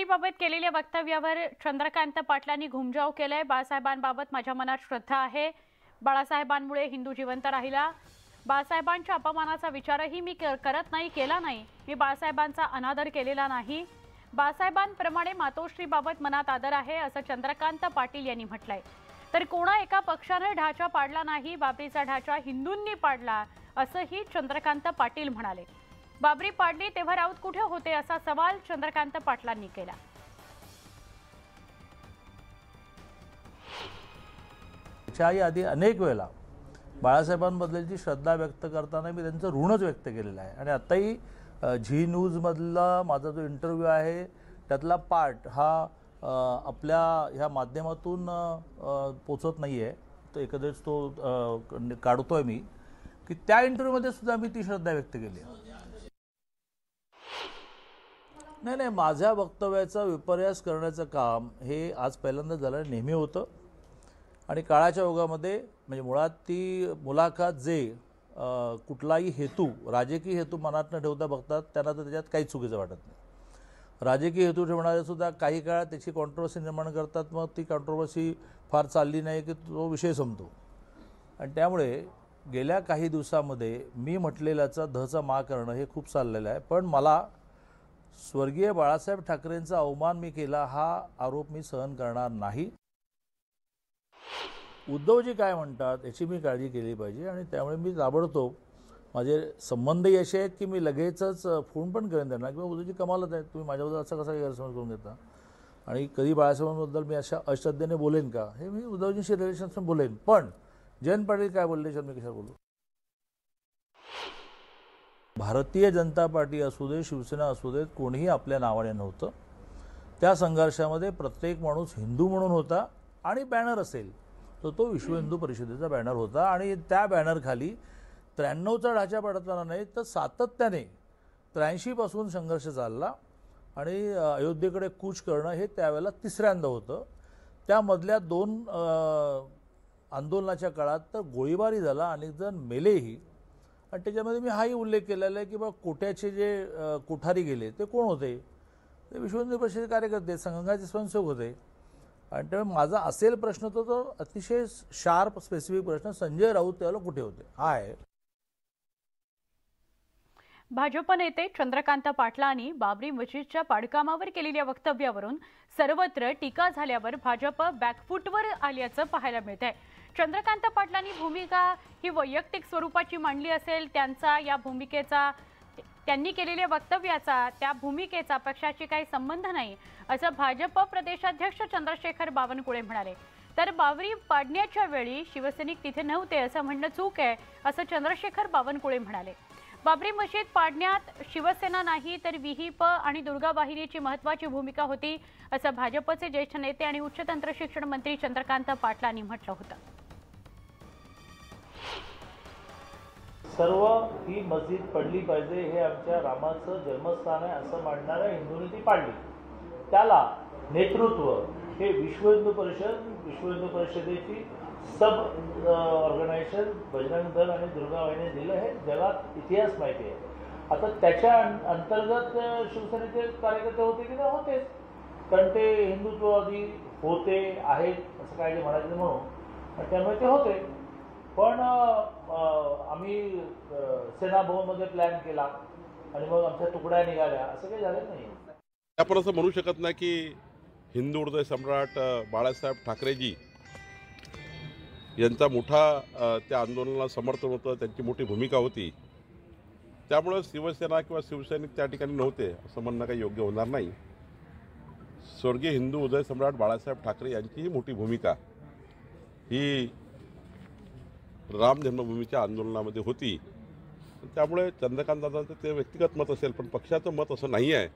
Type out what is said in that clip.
बाबरीबाबत केलेल्या वक्तव्यावर चंद्रकांत पाटलांनी घुमजाव केलाय। बाळासाहेबांबाबत माझ्या मनात श्रद्धा आहे। बाळासाहेबांमुळे हिंदू जिवंत राहिला। बाळासाहेबांच्या अपमानाचा विचारही मी करत नाही, केला नाही। मी बाळासाहेबांचा अनादर केलेला नाही। बाळासाहेबांप्रमाणे मातोश्रीबाबत मनात आदर आहे असं चंद्रकांत पाटील यांनी म्हटलंय। तर कोणा एका पक्षाने ढाचा पाडला नाही, बाबरीचा ढाचा हिंदूंनी पाडला असंही चंद्रकांत पाटील म्हणाले। बाबरी पाडली तेव्हा राऊत कुठे होते असा सवाल चंद्रकांत पाटलांनी केला। आधी अनेक वेळेला बाळासाहेबांबद्दलची श्रद्धा व्यक्त करताना मी त्यांचं ऋणच व्यक्त केलेलं आहे आणि आताही झी न्यूज मधला माझा जो इंटरव्ह्यू आहे त्यातला पार्ट हा आपल्या ह्या माध्यमातून पोचत नाही आहे, तो एकंदरीत तो काढतोय मी की त्या इंटरव्ह्यूमध्ये सुद्धा मी ती श्रद्धा व्यक्त केली आहे। नाही, माझ्या वक्तव्याचा विपर्यास करण्याचं काम हे आज पहिल्यांदा झालं, नेहमी होतं आणि काळाच्या ओघामध्ये म्हणजे मुळात ती मुलाखत जे कुठलाही हेतू राजकीय हेतू मनात न ठेवता बघतात त्यांना तर त्याच्यात काही चुकीचं वाटत नाही। राजकीय हेतू ठेवणारे सुद्धा काही काळ त्याची कॉन्ट्रोवर्सी निर्माण करतात, मग ती कॉन्ट्रोवर्सी फार चालली नाही की तो विषय संपतो आणि त्यामुळे गेल्या काही दिवसामध्ये मी म्हटलेल्याचा धचा मा करणं हे खूप चाललेलं आहे। पण मला स्वर्गीय बाळासाहेब ठाकरेंचा अवमान मी केला हा आरोप मी सहन करणार नाही। उद्धवजी काय म्हणतात याची मी काळजी केली पाहिजे आणि त्यामुळे मी ताबडतोब माझे संबंधही असे आहेत की मी लगेचच फोन पण करेन त्यांना किंवा उद्धवजी कमालच आहे, तुम्ही माझ्याबद्दल असा कसा गैरसमज करून घेता आणि कधी बाळासाहेबांबद्दल मी अशा अश्रद्धेने बोलेन का, हे मी उद्धवजींशी रिलेशन्स बोलेन। पण जयंत पाटील काय बोलले मी कशा बोलू। भारतीय जनता पार्टी असू दे, शिवसेना असू देत, कोणीही आपल्या नावाने नव्हतं। त्या संघर्षामध्ये प्रत्येक माणूस हिंदू म्हणून होता आणि बॅनर असेल तर तो विश्व हिंदू परिषदेचा बॅनर होता आणि त्या बॅनरखाली 93चा ढाचा पडताना नाही तर सातत्याने 83 पासून संघर्ष चालला आणि अयोध्येकडे कूच करणं हे त्यावेळेला तिसऱ्यांदा होतं। त्यामधल्या 2 आंदोलनाच्या काळात तर गोळीबारी झाला, अनेक जण मेलेही आणि त्याच्यामध्ये मी हाही उल्लेख केलेला आहे की बा कोट्याचे जे कोठारी गेले ते कोण होते, ते विश्व हिंदू परिषदेचे कार्यकर्ते, संघाचे स्वयंसेवक होते आणि त्यामुळे माझा असेल प्रश्न तो अतिशय शार्प स्पेसिफिक प्रश्न, संजय राऊत त्यावेळेला कुठे होते हा आहे। भाजप नेते चंद्रकांत पाटलांनी बाबरी मशीदच्या पाडकामावर केलेल्या वक्तव्यावरून सर्वत्र टीका झाल्यावर भाजप बॅकफूटवर आल्याचं पाहायला मिळतंय। चंद्रकांत पाटलांनी भूमिका ही वैयक्तिक स्वरूपाची मांडली असेल, त्यांनी केलेल्या वक्तव्याचा त्या भूमिकेचा पक्षाशी काही संबंध नाही असं भाजप प्रदेशाध्यक्ष चंद्रशेखर बावनकुळे म्हणाले। तर बाबरी पाडण्याच्या वेळी शिवसैनिक तिथे नव्हते असं म्हणणं चूक आहे असं चंद्रशेखर बावनकुळे म्हणाले। बाबरी मशीद पाडण्यात शिवसेना नाही तर विहिप आणि दुर्गा वाहिनीची महत्त्वाची भूमिका होती असं भाजपचे ज्येष्ठ नेते आणि उच्च तंत्र शिक्षण मंत्री चंद्रकांत पाटलांनी म्हटलं होतं। सर्व ही मस्जिद पडली पाहिजे, हे आमच्या रामाचं जन्मस्थान आहे असं मांडणाऱ्या हिंदूंनी ती पाडली। त्याला नेतृत्व हे विश्व हिंदू परिषदेची सब ऑर्गनायझेशन बजरंग दल आणि दुर्गा वाहिनी दिलं, हे जगात इतिहास माहिती आहे। आता त्याच्या अंतर्गत शिवसेनेचे कार्यकर्ते होते की नाही, होतेच, कारण ते हिंदुत्ववादी होते आहेत असं काय म्हणायचं म्हणून, त्यामुळे ते होते। पण आम्ही सेना भवनमध्ये प्लॅन केला आणि मग आमच्या तुकड्या निघाल्या असं काही झालं नाही। आपण असं म्हणू शकत नाही की हिंदू हृदय सम्राट बाळासाहेब ठाकरेजी यांचा मोठा त्या आंदोलनाला समर्थन होतं, त्यांची मोठी भूमिका होती, त्यामुळे शिवसेना किंवा शिवसैनिक त्या ठिकाणी नव्हते असं म्हणणं काही योग्य होणार नाही। स्वर्गीय हिंदू हृदय सम्राट बाळासाहेब ठाकरे यांचीही मोठी भूमिका ही राम जन्मभूमीच्या आंदोलनामध्ये होती, त्यामुळे चंद्रकांत दादांचं ते व्यक्तिगत मत असेल पण पक्षाचं मत असं नाही आहे।